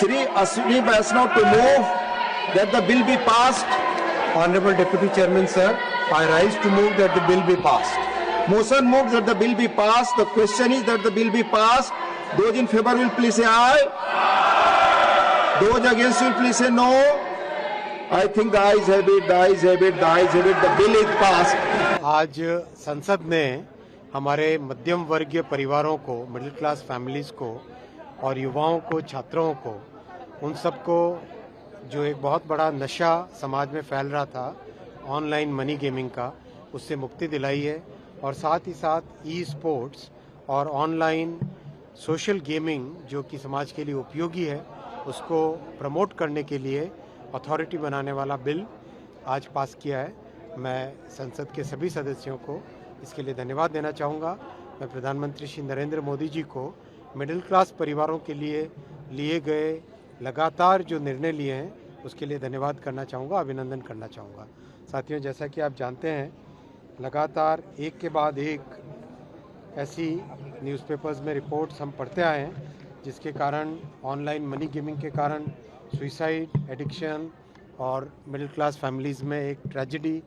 Shri Ashwini Vaishnav to move that the bill be passed. Honorable Deputy Chairman, sir, I rise to move that the bill be passed. Motion moved that the bill be passed. The question is that the bill be passed. Those in favor will please say aye. Those against will please say no. I think the ayes have it, the ayes have it, the ayes have it. The bill is passed. आज संसद ने हमारे मध्यम वर्गीय परिवारों को, middle class families को और युवाओं को, छात्रों को, उन सबको जो एक बहुत बड़ा नशा समाज में फैल रहा था ऑनलाइन मनी गेमिंग का, उससे मुक्ति दिलाई है। और साथ ही साथ ई स्पोर्ट्स और ऑनलाइन सोशल गेमिंग जो कि समाज के लिए उपयोगी है, उसको प्रमोट करने के लिए अथॉरिटी बनाने वाला बिल आज पास किया है। मैं संसद के सभी सदस्यों को इसके लिए धन्यवाद देना चाहूँगा। मैं प्रधानमंत्री श्री नरेंद्र मोदी जी को मिडिल क्लास परिवारों के लिए गए लगातार जो निर्णय लिए हैं उसके लिए धन्यवाद करना चाहूँगा, अभिनंदन करना चाहूँगा। साथियों, जैसा कि आप जानते हैं, लगातार एक के बाद एक ऐसी न्यूज़पेपर्स में रिपोर्ट्स हम पढ़ते आए हैं जिसके कारण ऑनलाइन मनी गेमिंग के कारण सुइसाइड, एडिक्शन और मिडिल क्लास फैमिलीज़ में एक ट्रेजेडी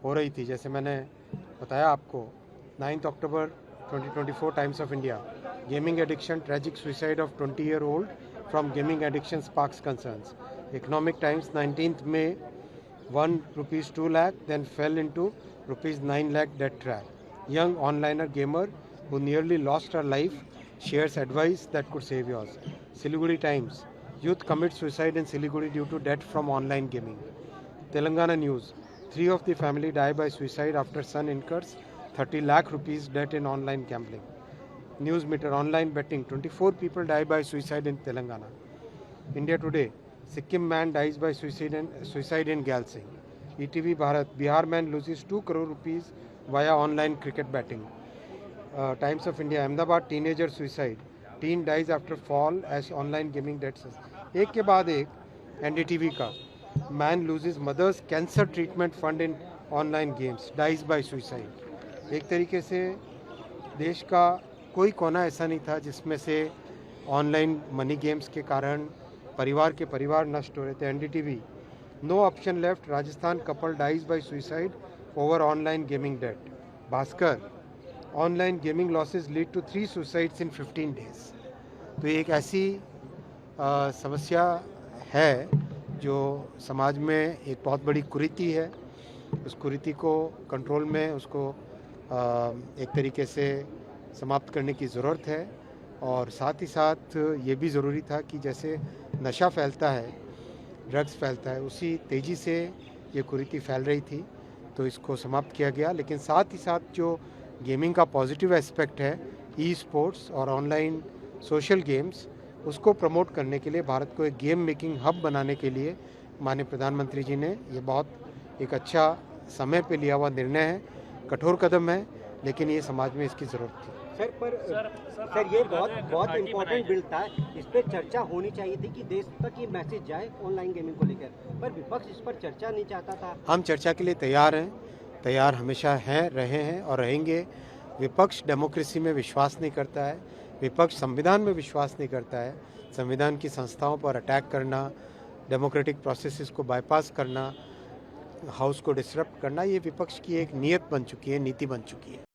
हो रही थी। जैसे मैंने बताया आपको, 9 अक्टूबर 2024 times of India, gaming addiction, tragic suicide of 20-year-old from gaming addiction sparks concerns. Economic times 19th May, 1 rupees 2 lakh then fell into rupees 9 lakh death trap. Young onliner gamer who nearly lost her life shares advice that could save yours. Siliguri Times, youth commit suicide in Siliguri due to debt from online gaming. Telangana News, 3 of the family die by suicide after son incurs 30 lakh rupees debt in online gambling. News Meter, online betting, 24 people die by suicide in Telangana. India Today, Sikkim man dies by suicide in Galsing. ETV Bharat, Bihar man loses 2 crore rupees via online cricket betting. Times of India, Ahmedabad teenager suicide. Teen dies after fall as online gaming debts. एक के बाद एक NDTV का, man loses mother's cancer treatment fund in online games, dies by suicide. एक तरीके से देश का कोई कोना ऐसा नहीं था जिसमें से ऑनलाइन मनी गेम्स के कारण परिवार के परिवार नष्ट हो रहे थे। NDTV, no option left, Rajasthan couple dies by suicide over online gaming debt. Bhaskar, online gaming losses lead to 3 suicides in 15 days। तो एक ऐसी समस्या है जो समाज में एक बहुत बड़ी कुरीति है। उस कुरीति को कंट्रोल में उसको एक तरीके से समाप्त करने की ज़रूरत है। और साथ ही साथ ये भी ज़रूरी था कि जैसे नशा फैलता है, ड्रग्स फैलता है, उसी तेज़ी से ये कुरीति फैल रही थी, तो इसको समाप्त किया गया। लेकिन साथ ही साथ जो गेमिंग का पॉजिटिव एस्पेक्ट है, ई स्पोर्ट्स और ऑनलाइन सोशल गेम्स, उसको प्रमोट करने के लिए भारत को एक गेम मेकिंग हब बनाने के लिए माननीय प्रधानमंत्री जी ने ये बहुत एक अच्छा समय पे लिया हुआ निर्णय है। कठोर कदम है, लेकिन ये समाज में इसकी ज़रूरत थी। सर ये बहुत इम्पोर्टेंट बिल था, इस पर चर्चा होनी चाहिए थी कि देश तक ये मैसेज जाए ऑनलाइन गेमिंग को लेकर, पर विपक्ष इस पर चर्चा नहीं चाहता था। हम चर्चा के लिए तैयार हैं, तैयार हमेशा हैं, रहे हैं और रहेंगे। विपक्ष डेमोक्रेसी में विश्वास नहीं करता है, विपक्ष संविधान में विश्वास नहीं करता है। संविधान की संस्थाओं पर अटैक करना, डेमोक्रेटिक प्रोसेसेस को बाईपास करना, हाउस को डिसरप्ट करना, ये विपक्ष की एक नीयत बन चुकी है, नीति बन चुकी है।